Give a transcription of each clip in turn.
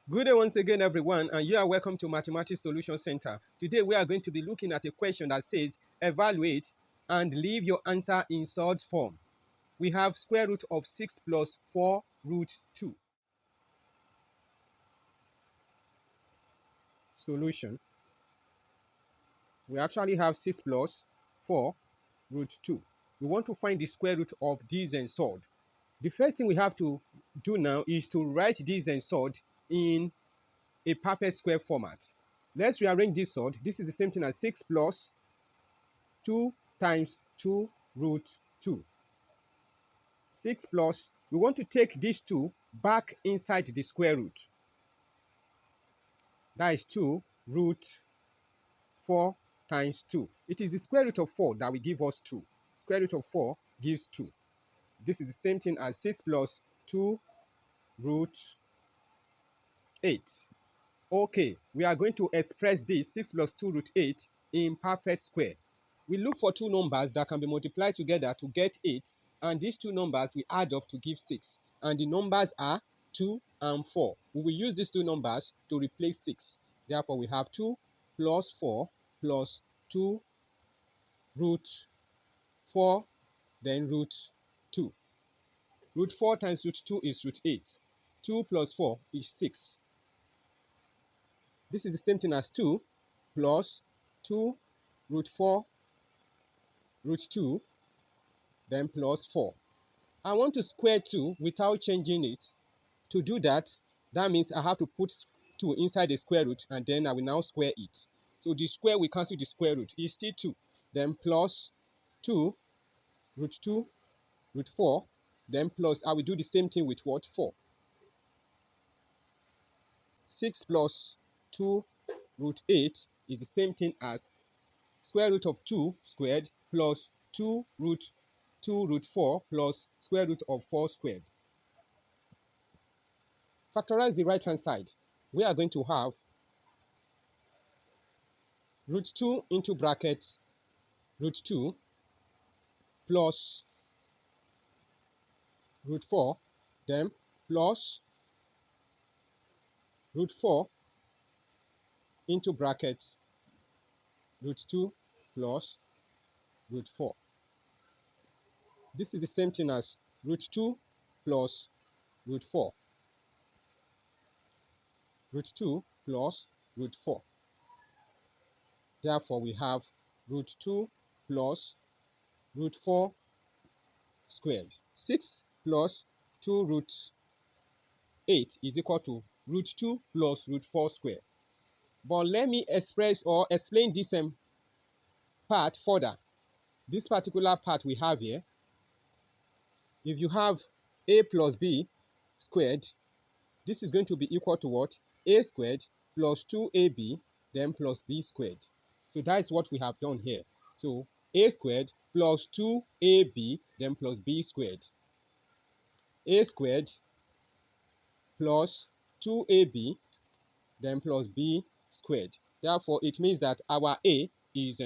Good day once again, everyone, and you are welcome to Mathematics Solution Center. Today, we are going to be looking at a question that says, evaluate and leave your answer in Surds form. We have square root of 6 plus 4 root 2. Solution. We actually have 6 plus 4 root 2. We want to find the square root of this and surd. The first thing we have to do now is to write this and surd in a perfect square format. Let's rearrange this surd. This is the same thing as 6 plus 2 times 2 root 2. 6 plus, we want to take these 2 back inside the square root. That is 2 root 4 times 2. It is the square root of 4 that will give us 2. Square root of 4 gives 2. This is the same thing as 6 plus 2 root 8. Okay, we are going to express this 6 plus 2 root 8 in perfect square. We look for two numbers that can be multiplied together to get 8, and these two numbers we add up to give 6. And the numbers are 2 and 4. We will use these two numbers to replace 6. Therefore, we have 2 plus 4 plus 2 root 4, then root 2. Root 4 times root 2 is root 8. 2 plus 4 is 6. This is the same thing as 2 plus 2 root 4 root 2, then plus 4. I want to square 2 without changing it. To do that, that means I have to put 2 inside the square root, and then I will now square it. So the square will cancel the square root. It's still 2. Then plus 2 root 2 root 4. Then plus, I will do the same thing with what? 4. 6 plus 2 root 8 is the same thing as square root of 2 squared plus 2 root 4 plus square root of 4 squared. Factorize the right hand side. We are going to have root 2 into bracket root 2 plus root 4, then plus root 4 into bracket root 2 plus root 4. This is the same thing as root 2 plus root 4. Root 2 plus root 4. Therefore, we have root 2 plus root 4 squared. 6 plus 2 root 8 is equal to root 2 plus root 4 squared. But let me express or explain this part further. This particular part we have here, if you have a plus b squared, this is going to be equal to what? A squared plus 2ab, then plus b squared. So that is what we have done here. So a squared plus 2ab, then plus b squared. A squared plus 2ab, then plus b squared. Therefore, it means that our a is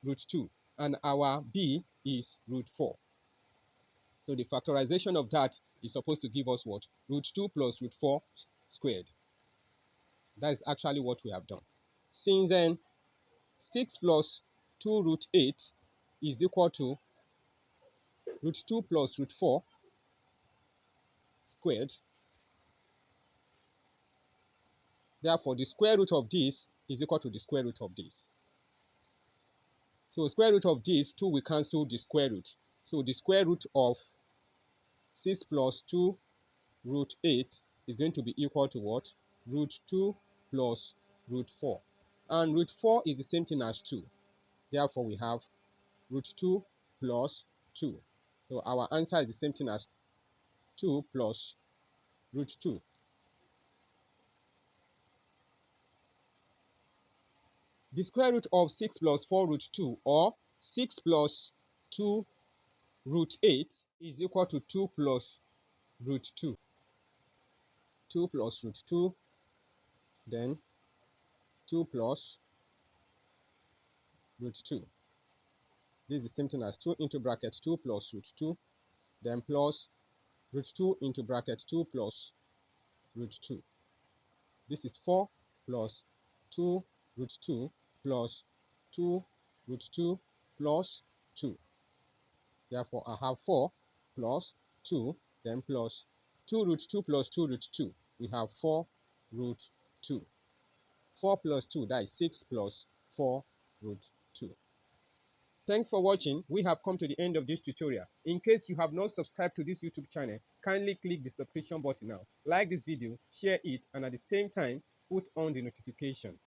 root 2 and our b is root 4. So the factorization of that is supposed to give us what? Root 2 plus root 4 squared. That is actually what we have done. Since then, 6 plus 2 root 8 is equal to root 2 plus root 4 squared. Therefore, the square root of this is equal to the square root of this. So square root of this, 2 will cancel the square root. So the square root of 6 plus 2 root 8 is going to be equal to what? Root 2 plus root 4. And root 4 is the same thing as 2. Therefore, we have root 2 plus 2. So our answer is the same thing as 2 plus root 2. The square root of 6 plus 4 root 2, or 6 plus 2 root 8, is equal to 2 plus root 2. 2 plus root 2, then 2 plus root 2. This is the same thing as 2 into bracket 2 plus root 2, then plus root 2 into bracket 2 plus root 2. This is 4 plus 2 root 2 plus 2 root 2 plus 2. Therefore, I have 4 plus 2, then plus 2 root 2 plus 2 root 2. We have 4 root 2. 4 plus 2, that is 6 plus 4 root 2. Thanks for watching. We have come to the end of this tutorial. In case you have not subscribed to this YouTube channel, kindly click the subscription button now. Like this video, share it, and at the same time, put on the notification.